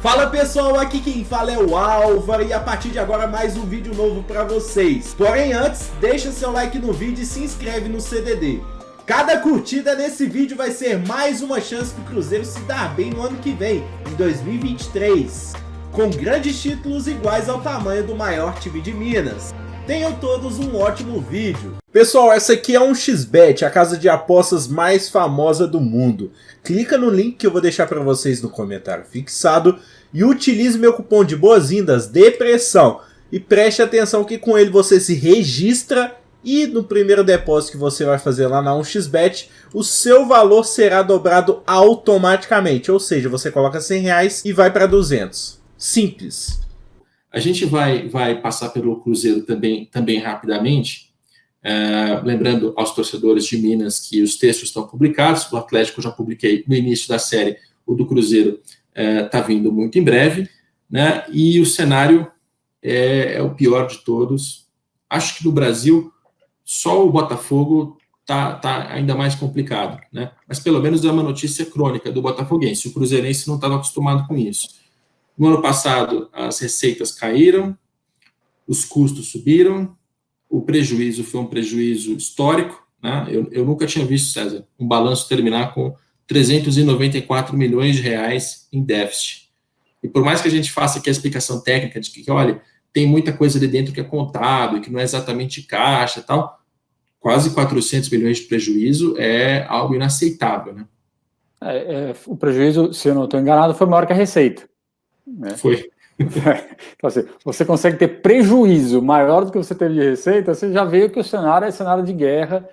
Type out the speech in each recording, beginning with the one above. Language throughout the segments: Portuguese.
Fala pessoal, aqui quem fala é o Álvaro e a partir de agora mais um vídeo novo pra vocês. Porém antes, deixa seu like no vídeo e se inscreve no CDD. Cada curtida nesse vídeo vai ser mais uma chance pro Cruzeiro se dar bem no ano que vem, em 2023, com grandes títulos iguais ao tamanho do maior time de Minas. Tenham todos um ótimo vídeo. Pessoal, essa aqui é um XBet, a casa de apostas mais famosa do mundo. Clica no link que eu vou deixar para vocês no comentário fixado e utilize meu cupom de boas-vindas, Depressão. E preste atenção que com ele você se registra e no primeiro depósito que você vai fazer lá na 1xBet, o seu valor será dobrado automaticamente. Ou seja, você coloca R$100 e vai para 200. Simples. A gente vai passar pelo Cruzeiro também rapidamente, lembrando aos torcedores de Minas que os textos estão publicados. O Atlético eu já publiquei no início da série, o do Cruzeiro está vindo muito em breve, né? E o cenário é o pior de todos. Acho que no Brasil só o Botafogo tá ainda mais complicado, né? Mas pelo menos é uma notícia crônica do botafoguense. O cruzeirense não estava acostumado com isso. No ano passado, as receitas caíram, os custos subiram, o prejuízo foi um prejuízo histórico, né? Eu nunca tinha visto, César, um balanço terminar com 394 milhões de reais em déficit. E por mais que a gente faça aqui a explicação técnica de que, olha, tem muita coisa ali dentro que é contábil, que não é exatamente caixa e tal, quase 400 milhões de prejuízo é algo inaceitável, né? O prejuízo, se eu não estou enganado, foi maior que a receita. Né? Foi. Então, assim, você consegue ter prejuízo maior do que você teve de receita, você já vê que o cenário é cenário de guerra.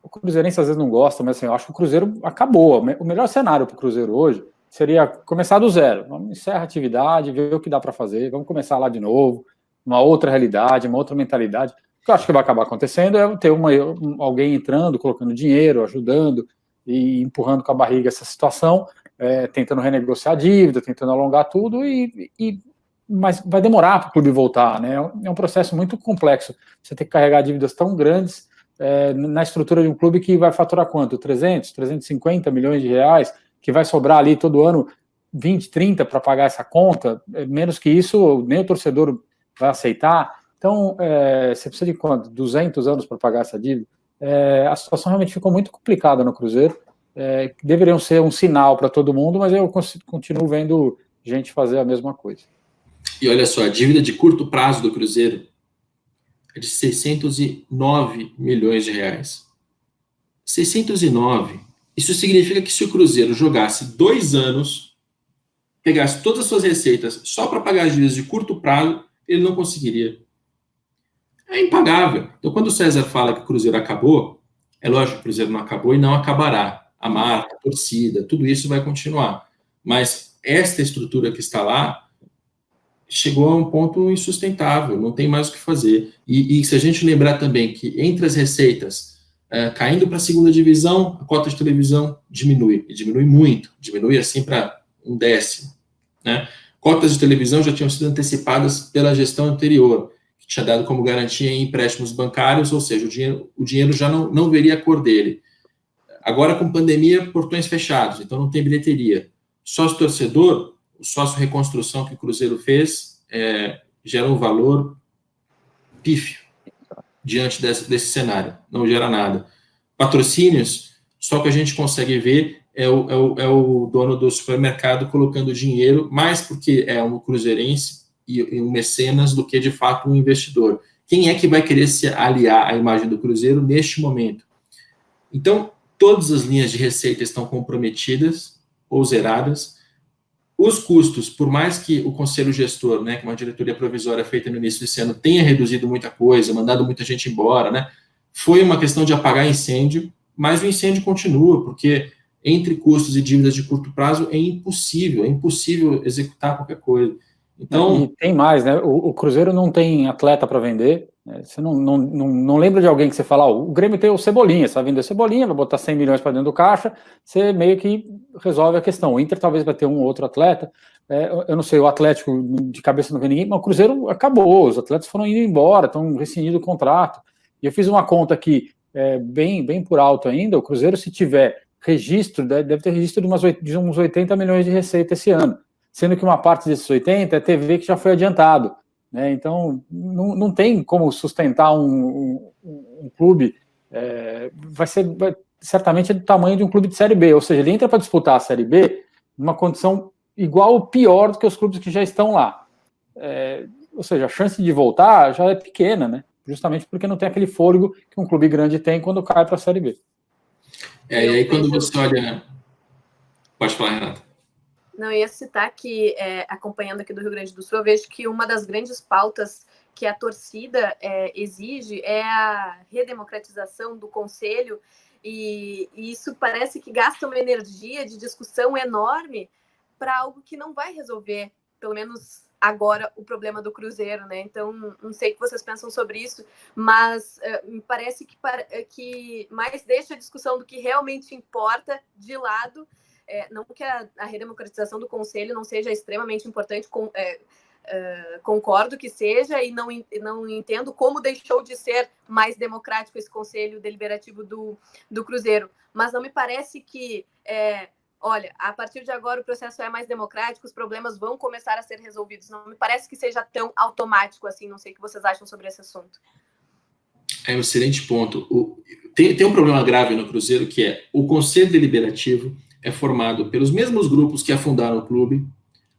O cruzeirense às vezes não gosta, mas assim, eu acho que o Cruzeiro acabou. O melhor cenário para o Cruzeiro hoje seria começar do zero. Vamos encerrar a atividade, ver o que dá para fazer, vamos começar lá de novo, uma outra realidade, uma outra mentalidade. O que eu acho que vai acabar acontecendo é ter alguém entrando, colocando dinheiro, ajudando e empurrando com a barriga essa situação, tentando renegociar a dívida, tentando alongar tudo, mas vai demorar para o clube voltar, né? É um processo muito complexo. Você tem que carregar dívidas tão grandes na estrutura de um clube que vai faturar quanto? 300, 350 milhões de reais, que vai sobrar ali todo ano 20, 30 para pagar essa conta, menos que isso, nem o torcedor vai aceitar. Então, você precisa de quanto? 200 anos para pagar essa dívida? A situação realmente ficou muito complicada no Cruzeiro. Deveriam ser um sinal para todo mundo, mas eu continuo vendo gente fazer a mesma coisa. E olha só, a dívida de curto prazo do Cruzeiro é de 609 milhões de reais. 609. Isso significa que se o Cruzeiro jogasse 2 anos, pegasse todas as suas receitas só para pagar as dívidas de curto prazo, ele não conseguiria. É impagável. Então, quando o César fala que o Cruzeiro acabou, é lógico que o Cruzeiro não acabou e não acabará. A marca, a torcida, tudo isso vai continuar. Mas esta estrutura que está lá chegou a um ponto insustentável, não tem mais o que fazer. E se a gente lembrar também que entre as receitas, caindo para a segunda divisão, a cota de televisão diminui, e diminui muito, diminui assim para 1/10. Né? Cotas de televisão já tinham sido antecipadas pela gestão anterior, que tinha dado como garantia em empréstimos bancários, ou seja, o dinheiro já não veria a cor dele. Agora, com pandemia, portões fechados, então não tem bilheteria. Sócio-torcedor, o sócio-reconstrução que o Cruzeiro fez, gera um valor pífio diante desse cenário, não gera nada. Patrocínios, só que a gente consegue ver é o dono do supermercado colocando dinheiro, mais porque é um cruzeirense e um mecenas do que, de fato, um investidor. Quem é que vai querer se aliar à imagem do Cruzeiro neste momento? Então, todas as linhas de receita estão comprometidas ou zeradas. Os custos, por mais que o conselho gestor, né, que é uma diretoria provisória feita no início desse ano, tenha reduzido muita coisa, mandado muita gente embora, né, foi uma questão de apagar incêndio, mas o incêndio continua, porque entre custos e dívidas de curto prazo é impossível executar qualquer coisa. Então, e tem mais, né? O Cruzeiro não tem atleta para vender. Você não lembra de alguém que você fala, o Grêmio tem o Cebolinha, você vai vender o Cebolinha, vai botar 100 milhões para dentro do caixa, você meio que resolve a questão. O Inter talvez vai ter um ou outro atleta, eu não sei, o Atlético de cabeça não vê ninguém, mas o Cruzeiro acabou, os atletas foram indo embora, estão rescindindo o contrato. E eu fiz uma conta aqui, bem por alto ainda, o Cruzeiro, se tiver registro, deve ter registro de uns 80 milhões de receita esse ano, sendo que uma parte desses 80 é TV que já foi adiantado, né? Então, não tem como sustentar um clube, certamente é do tamanho de um clube de Série B, ou seja, ele entra para disputar a Série B numa condição igual ou pior do que os clubes que já estão lá. Ou seja, a chance de voltar já é pequena, né? Justamente porque não tem aquele fôlego que um clube grande tem quando cai para a Série B. E aí quando você olha... Pode falar, Renata. Não, eu ia citar que, acompanhando aqui do Rio Grande do Sul, eu vejo que uma das grandes pautas que a torcida exige é a redemocratização do Conselho, e isso parece que gasta uma energia de discussão enorme para algo que não vai resolver, pelo menos agora, o problema do Cruzeiro, né? Então, não sei o que vocês pensam sobre isso, mas me parece que mais deixa a discussão do que realmente importa de lado. Não que a redemocratização do Conselho não seja extremamente importante, concordo que seja, e não entendo como deixou de ser mais democrático esse Conselho Deliberativo do Cruzeiro, mas não me parece que... olha, a partir de agora o processo é mais democrático, os problemas vão começar a ser resolvidos. Não me parece que seja tão automático assim. Não sei o que vocês acham sobre esse assunto. É um excelente ponto. Tem um problema grave no Cruzeiro, que é o Conselho Deliberativo é formado pelos mesmos grupos que afundaram o clube.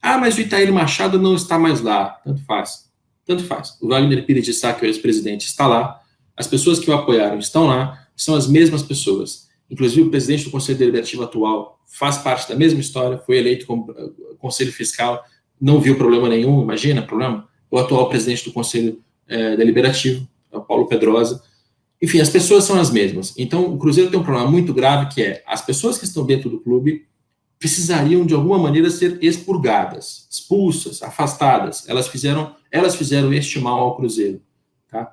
Mas o Itair Machado não está mais lá. Tanto faz. O Wagner Pires de Sá, que é o ex-presidente, está lá. As pessoas que o apoiaram estão lá. São as mesmas pessoas. Inclusive, o presidente do Conselho Deliberativo atual faz parte da mesma história, foi eleito como Conselho Fiscal, não viu problema nenhum, imagina problema. O atual presidente do Conselho Deliberativo, o Paulo Pedrosa. Enfim, as pessoas são as mesmas. Então, o Cruzeiro tem um problema muito grave, que é as pessoas que estão dentro do clube precisariam, de alguma maneira, ser expurgadas, expulsas, afastadas. Elas fizeram este mal ao Cruzeiro. Tá?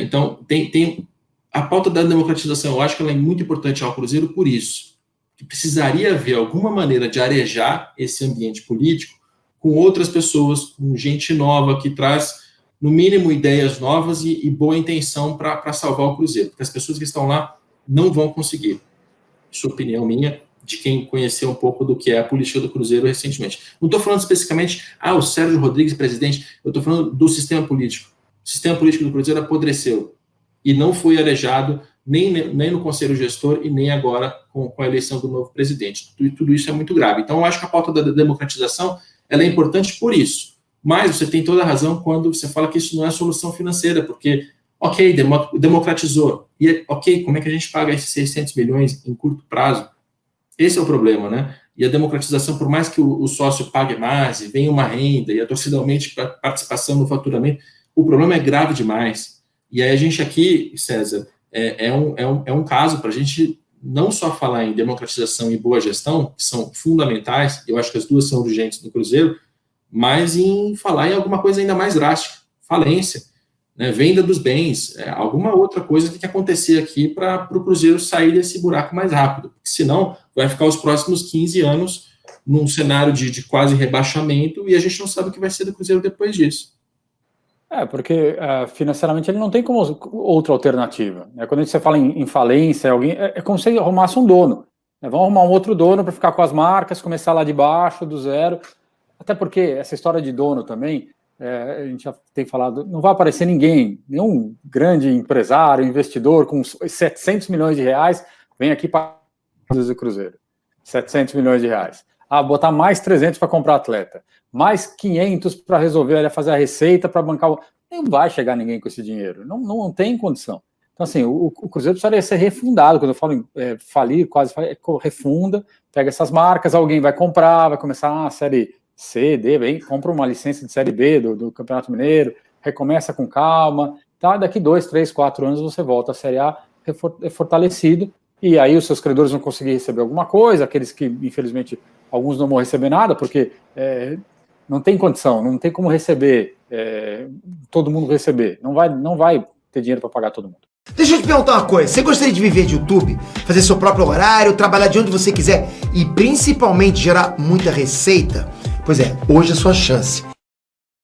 Então, tem a pauta da democratização, eu acho que ela é muito importante ao Cruzeiro por isso, que precisaria haver alguma maneira de arejar esse ambiente político com outras pessoas, com gente nova, que traz, no mínimo, ideias novas e boa intenção para salvar o Cruzeiro, porque as pessoas que estão lá não vão conseguir. Isso é opinião minha, de quem conheceu um pouco do que é a política do Cruzeiro recentemente. Não estou falando especificamente, o Sérgio Rodrigues, presidente, eu estou falando do sistema político. O sistema político do Cruzeiro apodreceu e não foi arejado nem no Conselho Gestor e nem agora com a eleição do novo presidente. Tudo isso é muito grave. Então, eu acho que a pauta da democratização ela é importante por isso. Mas você tem toda a razão quando você fala que isso não é solução financeira, porque, ok, democratizou. E, ok, como é que a gente paga esses 600 milhões em curto prazo? Esse é o problema, né? E a democratização, por mais que o sócio pague mais e venha uma renda e a torcida aumente a participação no faturamento, o problema é grave demais. E aí a gente aqui, César, é um caso para a gente não só falar em democratização e boa gestão, que são fundamentais, eu acho que as duas são urgentes no Cruzeiro, mas em falar em alguma coisa ainda mais drástica, falência, né, venda dos bens, alguma outra coisa tem que acontecer aqui para o Cruzeiro sair desse buraco mais rápido, porque senão vai ficar os próximos 15 anos num cenário de quase rebaixamento e a gente não sabe o que vai ser do Cruzeiro depois disso. Porque financeiramente ele não tem como outra alternativa. Quando você fala em falência, é como se arrumasse um dono. Vamos arrumar um outro dono para ficar com as marcas, começar lá de baixo, do zero. Até porque essa história de dono também, a gente já tem falado, não vai aparecer nenhum grande empresário, investidor com 700 milhões de reais, vem aqui para o Cruzeiro. 700 milhões de reais. Botar mais 300 para comprar atleta. Mais 500 para resolver, fazer a receita para bancar. Não vai chegar ninguém com esse dinheiro. Não tem condição. Então, assim, o Cruzeiro precisaria ser refundado. Quando eu falo em falir, refunda, pega essas marcas, alguém vai comprar, vai começar a série C, D, compra uma licença de série B do Campeonato Mineiro, recomeça com calma. Tá? Daqui 2, 3, 4 anos você volta à Série A fortalecido. E aí os seus credores vão conseguir receber alguma coisa, aqueles que, infelizmente, alguns não vão receber nada, porque não tem condição, não tem como receber, todo mundo receber. Não vai ter dinheiro para pagar todo mundo. Deixa eu te perguntar uma coisa, você gostaria de viver de YouTube? Fazer seu próprio horário, trabalhar de onde você quiser e principalmente gerar muita receita? Pois é, hoje é a sua chance.